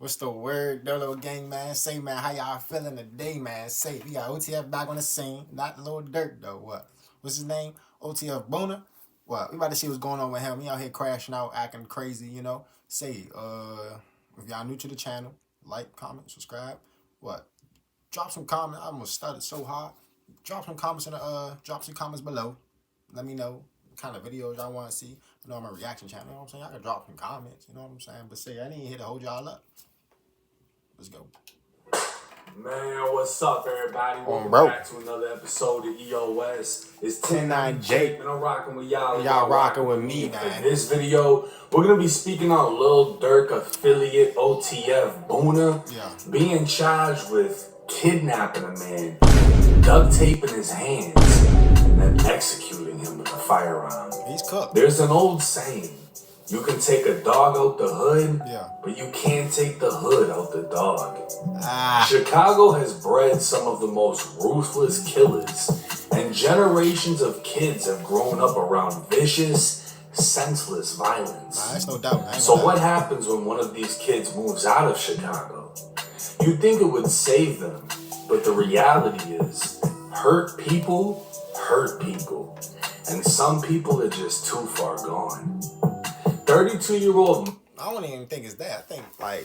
What's the word, Dolo gang, man? Say, man, how y'all feeling today, man? Say, we got OTF back on the scene. Not Lil Durk, though. What? What's his name? OTF Boona? What? We about to see what's going on with him. He out here crashing out, acting crazy, you know? Say, if y'all new to the channel, like, comment, subscribe. What? Drop some comments. I almost started so hard. Drop some comments drop some comments below. Let me know what kind of videos y'all want to see. I know I'm a reaction channel, you know what I'm saying? Y'all can drop some comments, you know what I'm saying? But say, I ain't here to hold y'all up. Let's go. Man, what's up, everybody? Welcome back to another episode of EOS. It's 10-9 Jake, and I'm rocking with y'all. Y'all rocking with me, man. In this video, we're going to be speaking on Lil Durk affiliate OTF Boona being charged with kidnapping a man, duct taping his hands, and then executing him with a firearm. He's cooked. There's an old saying. You can take a dog out the hood, but you can't take the hood out the dog. Chicago has bred some of the most ruthless killers, and generations of kids have grown up around vicious, senseless violence. That's no doubt. So what happens when one of these kids moves out of Chicago? You'd think it would save them, but the reality is, hurt people, and some people are just too far gone. 32-year-old. I don't even think it's that. I think I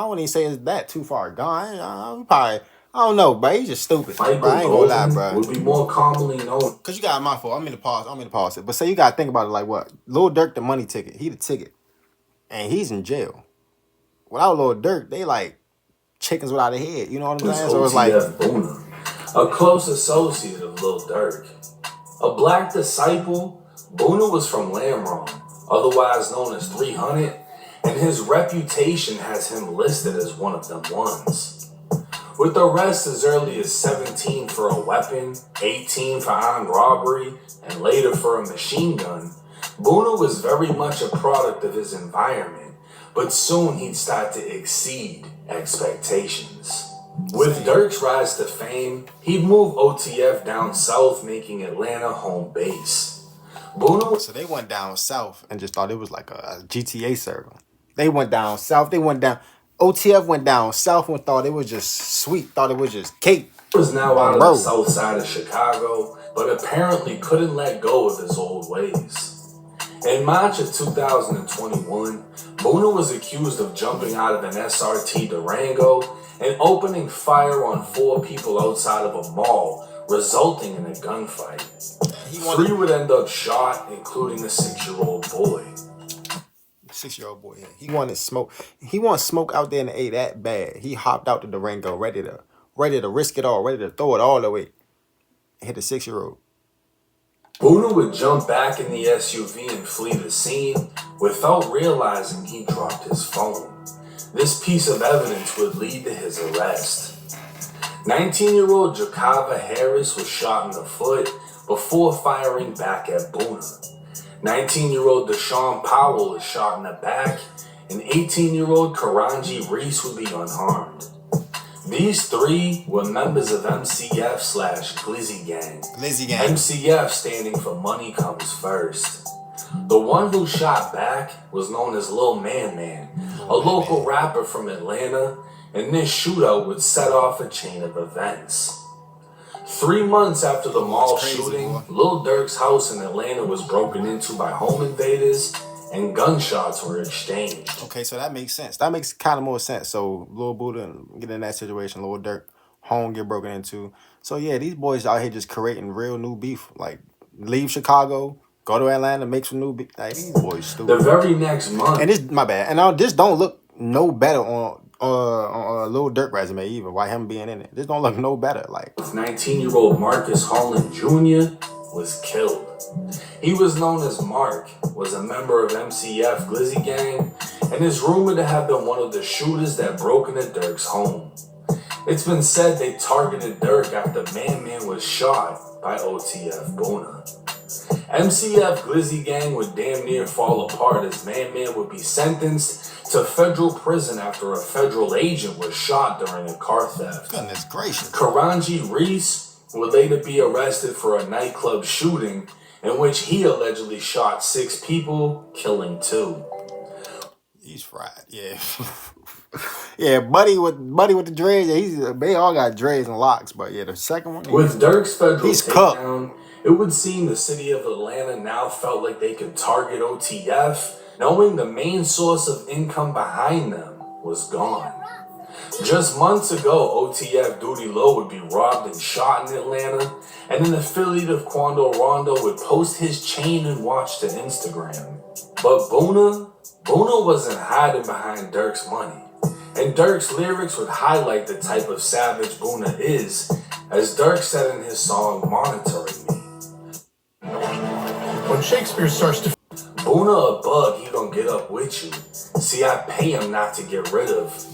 wouldn't even say it's that too far gone. I don't know, bro. He's just stupid. Bro. I ain't gonna lie, bro. Would be more commonly known. Cause you got my fault. I'm in the pause it. But say you gotta think about it like what? Lil Durk the money ticket. He the ticket. And he's in jail. Without Lil Durk, they like chickens without a head. You know what I'm saying? So it's like Boona, a close associate of Lil Durk. A black disciple, Boona was from Lamron, otherwise known as 300, and his reputation has him listed as one of them ones. With arrests as early as 17 for a weapon, 18 for armed robbery, and later for a machine gun, Boona was very much a product of his environment, but soon he'd start to exceed expectations. With Durk's rise to fame, he'd move OTF down south, making Atlanta home base. Boona. So they went down south and just thought it was like a GTA server. They went down south. OTF went down south and thought it was just sweet. Thought it was just cake. He was now out of the south side of Chicago, but apparently couldn't let go of his old ways. In March of 2021, Boona was accused of jumping out of an SRT Durango and opening fire on 4 people outside of a mall, resulting in a gunfight. 3 would end up shot, including a 6-year-old boy. 6-year-old boy, yeah. He wanted smoke. He wanted smoke out there in the A that bad. He hopped out the Durango, ready to risk it all, ready to throw it all away. Hit the 6-year-old. Boona would jump back in the SUV and flee the scene without realizing he dropped his phone. This piece of evidence would lead to his arrest. 19-year-old Jakava Harris was shot in the foot before firing back at Boona. 19-year-old Deshaun Powell is shot in the back, and 18-year-old Karanji Reese would be unharmed. These 3 were members of MCF/Glizzy Gang. MCF standing for Money Comes First. The one who shot back was known as Lil Man, a local rapper from Atlanta, and this shootout would set off a chain of events. 3 months after the mall shooting, Lil Durk's house in Atlanta was broken into by home invaders, and gunshots were exchanged. Okay, so that makes sense. That makes kind of more sense. So Lil Buddha get in that situation, Lil Durk, home get broken into. So yeah, these boys out here just creating real new beef. Like leave Chicago, go to Atlanta, make some new beef. Like these boys stupid. The very next month. And this my bad. And this don't look no better on Lil Durk resume either. Why him being in it? This don't look no better. Like 19-year-old Marcus Holland Jr. was killed. He was known as Mark, was a member of MCF Glizzy Gang, and is rumored to have been one of the shooters that broke into Durk's home. It's been said they targeted Durk after Man was shot by OTF Boona. MCF Glizzy Gang would damn near fall apart as Man would be sentenced to federal prison after a federal agent was shot during a car theft. Goodness gracious. Karanji Reese would later be arrested for a nightclub shooting in which he allegedly shot 6 people, killing 2. He's fried, yeah. Yeah, buddy with the dreads. Yeah, they all got dreads and locks, but yeah, the second one. With Durk's federal he's cooked. takedown, it would seem the city of Atlanta now felt like they could target OTF, knowing the main source of income behind them was gone. Just months ago, OTF Duty Low would be robbed and shot in Atlanta, and an affiliate of Quando Rondo would post his chain and watch to Instagram. But Boona wasn't hiding behind Durk's money. And Durk's lyrics would highlight the type of savage Boona is, as Durk said in his song Monitoring Me. When Shakespeare starts to Boona a bug, he gon' get up with you. See, I pay him not to get rid of.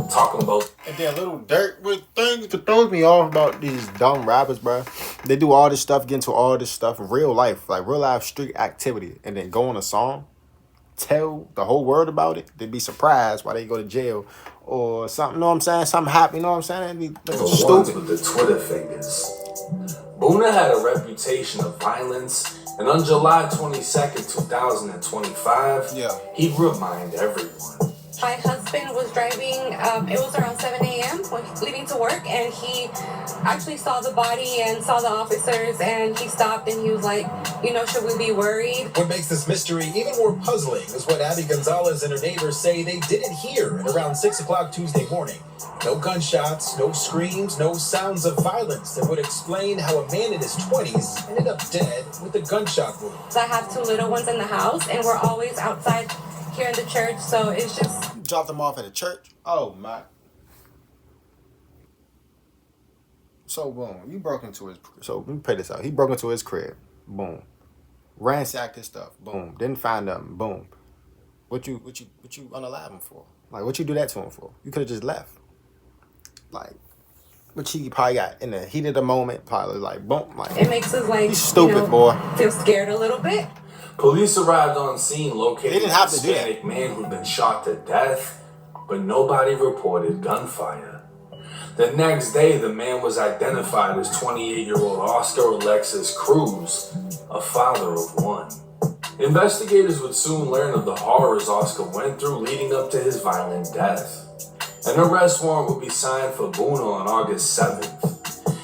Talking about. And then little Durk with things that throws me off about these dumb rappers, bro. They do all this stuff, get into all this stuff, real life, like real life street activity, and then go on a song, tell the whole world about it. They'd be surprised why they go to jail or something. You know what I'm saying? Something happen. You know what I'm saying? They'd be looking stupid. With the Twitter fingers. Boona had a reputation of violence, and on July 22nd, 2025, he'd remind everyone. My husband was driving, it was around 7 a.m. when leaving to work, and he actually saw the body and saw the officers, and he stopped and he was like, should we be worried? What makes this mystery even more puzzling is what Abby Gonzalez and her neighbors say they didn't hear at around 6 o'clock Tuesday morning. No gunshots, no screams, no sounds of violence that would explain how a man in his 20s ended up dead with a gunshot wound. I have 2 little ones in the house, and we're always outside here in the church, so it's just... Drop them off at the church? Oh, my. So, boom. You broke into his... So, let me pay this out. He broke into his crib. Boom. Ransacked his stuff. Boom. Didn't find nothing. Boom. What you unalive him for? Like, what you do that to him for? You could have just left. Like, but he probably got in the heat of the moment, probably like, boom. Like, it makes us, like, he's stupid, boy. Feel scared a little bit. Police arrived on scene locating a Hispanic man who'd been shot to death, but nobody reported gunfire. The next day, the man was identified as 28-year-old Oscar Alexis Cruz, a father of 1. Investigators would soon learn of the horrors Oscar went through leading up to his violent death. An arrest warrant would be signed for Boona on August 7th.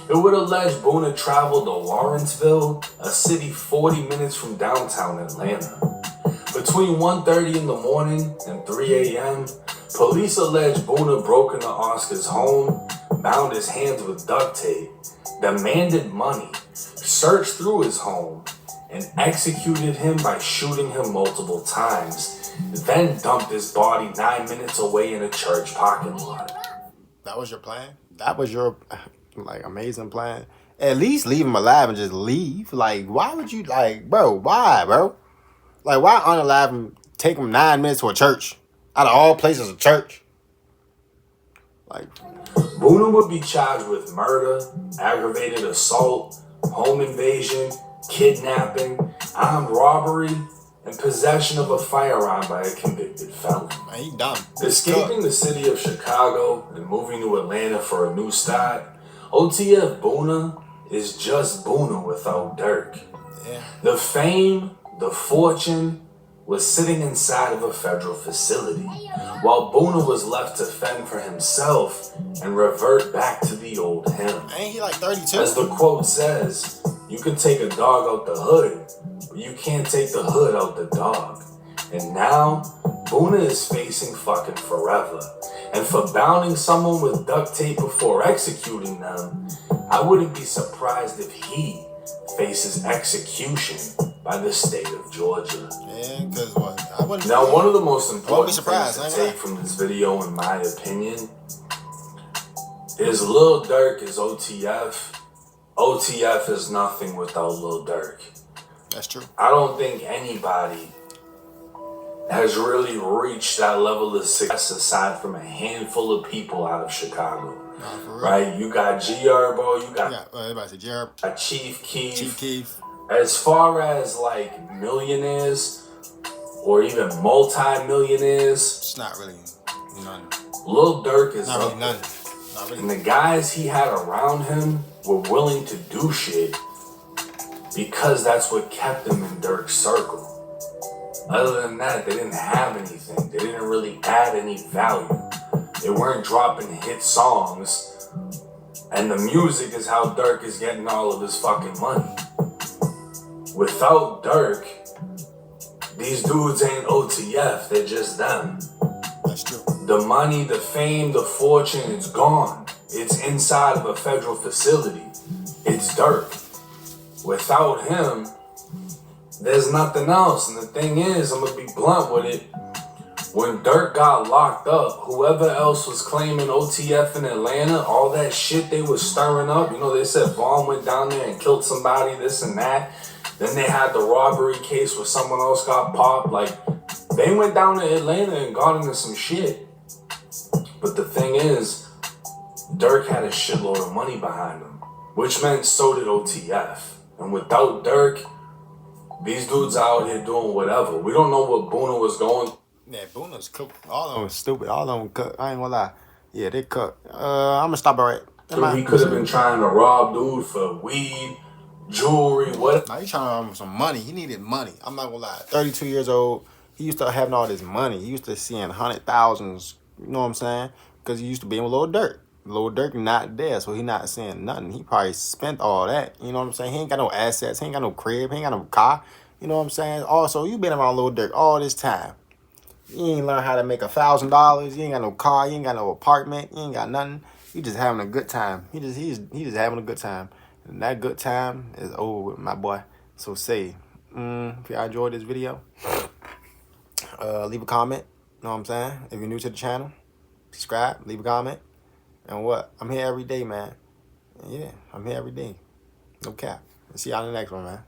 It would allege Boona traveled to Lawrenceville, a city 40 minutes from downtown Atlanta. Between 1:30 in the morning and 3 a.m., police allege Boona broke into Oscar's home, bound his hands with duct tape, demanded money, searched through his home, and executed him by shooting him multiple times, then dumped his body 9 minutes away in a church parking lot. That was your plan? That was your... like amazing plan. At least leave him alive and just leave. Like, why would you, like, bro? Why, bro? Like, why unalive him? Take him 9 minutes to a church. Out of all places, a church. Like, Boona would be charged with murder, aggravated assault, home invasion, kidnapping, armed robbery, and possession of a firearm by a convicted felon. Man, he dumb. Escaping the city of Chicago and moving to Atlanta for a new start, OTF Boona is just Boona without Durk. Yeah. The fame, the fortune, was sitting inside of a federal facility, while Boona was left to fend for himself and revert back to the old him. Ain't he like 32? As the quote says, you can take a dog out the hood, but you can't take the hood out the dog. And now, Boona is facing fucking forever. And for bounding someone with duct tape before executing them, I wouldn't be surprised if he faces execution by the state of Georgia. Yeah, because what? I wouldn't. Now, one of the most important surprised, things to take from this video, in my opinion, is Lil Durk is OTF. OTF is nothing without Lil Durk. That's true. I don't think anybody has really reached that level of success aside from a handful of people out of Chicago. Nah, for real. Right? You got G-Herbo, you got everybody say G-Herbo. Chief Keef. Chief Keef. As far as like millionaires or even multi-millionaires, It's not really none. Lil Durk is Not up really none. there. Not really. And the guys he had around him were willing to do shit because that's what kept them in Durk's circle. Other than that, they didn't have anything. They didn't really add any value. They They weren't dropping hit songs. And the music is how Durk is getting all of his fucking money. Without Durk, these dudes ain't OTF, they're just them. That's true. The money, the fame, the fortune, it's gone. It's inside of a federal facility. It's Durk. Without him, there's nothing else. And the thing is, I'm gonna be blunt with it. When Durk got locked up, whoever else was claiming OTF in Atlanta, all that shit they was stirring up, you know, they said Vaughn went down there and killed somebody, this and that. Then they had the robbery case where someone else got popped. Like, they went down to Atlanta and got into some shit. But the thing is, Durk had a shitload of money behind him, which meant so did OTF. And without Durk, these dudes out here doing whatever. We don't know what Boona was going. Yeah, Boona's cooked. All of them stupid. All of them cooked. I ain't gonna lie. Yeah, they cooked. I'm gonna stop it right. So he could have been trying to rob dude for weed, jewelry, what? Now, he trying to rob him some money. He needed money. I'm not gonna lie. 32 years old. He used to having all this money. He used to seeing 100,000s. You know what I'm saying? Because he used to be with Lil Durk. Lil Durk not there, so he not saying nothing. He probably spent all that. You know what I'm saying? He ain't got no assets. He ain't got no crib. He ain't got no car. You know what I'm saying? Also, you been around Lil Durk all this time. You ain't learn how to make $1,000. You ain't got no car. You ain't got no apartment. You ain't got nothing. You just having a good time. He just having a good time. And that good time is over with, my boy. So say, if y'all enjoyed this video, leave a comment. Know what I'm saying? If you're new to the channel, subscribe, leave a comment. And what? I'm here every day, man. Yeah, I'm here every day. No cap. See y'all in the next one, man.